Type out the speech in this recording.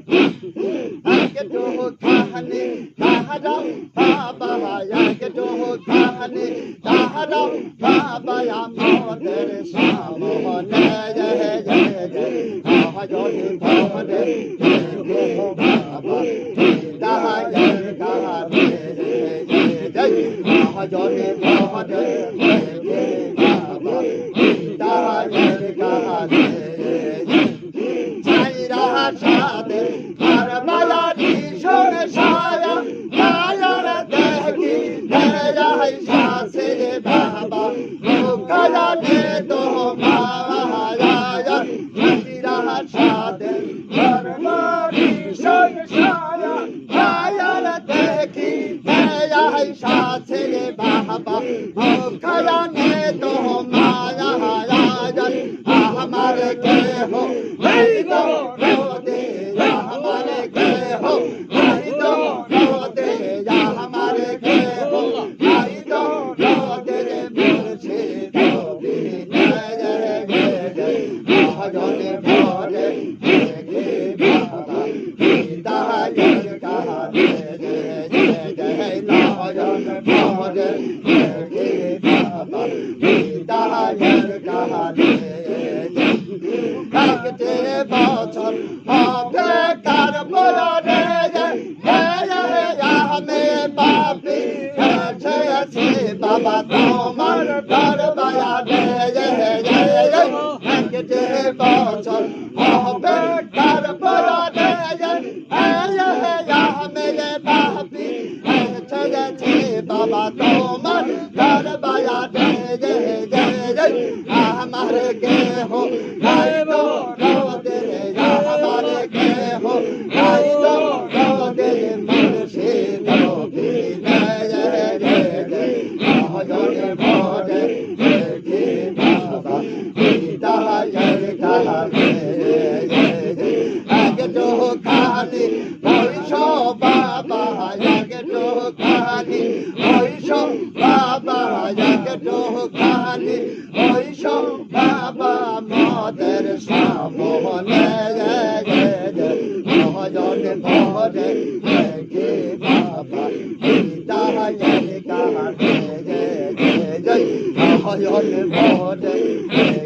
আগে তো খানে তাহারাও বাবা আগে তো খানে তাহারাও বাবা আমাদের সামনে জয় জয় জয় মহাজনে ভবনে বাবা তাহার কাহারে জয় মহাজনে ভবনে বাবা তাহার কাহারে ছাইরা সাদে আর মালারি সোনে সায়া মায়ার দেখি যায় সাসে বাবা মুখায়া দে তো মায়া ছাইরা সাদে আর মালারি সোনে সায়া মায়ার দেখি যায় সাসে বাবা মুখায়া দে তো মায়া हमारे के हो नहीं तो रो दे या हमारे के हो नहीं तो रो दे या हमारे के हो नहीं तो रो दे मुझे तो भी महाजने भरे के बाबा सीता जय कहा जय जय महाजन भरे के बाबा सीता जय कहा কাকতে বছর হবে কার বলরে আমি পাপি আছে বাবা তোমার দরবায়া কাকতে বছর হবে কার বলরে আমি পাপি আছে বাবা তোমার দরবায়া हमारे के हो नहीं तो रो दे हमारे के हो नहीं तो रो दे मन से तो भी महाजने भरे के बाबा सीता जय कहा आगे तो खाली भविष्य बाबा आगे तो खाली भविष्य बाबा आगे तो खाली भविष्य बाबा मातर सामने महाजने भरे के बाबा सीता जय कहा जय जय महाजने भरे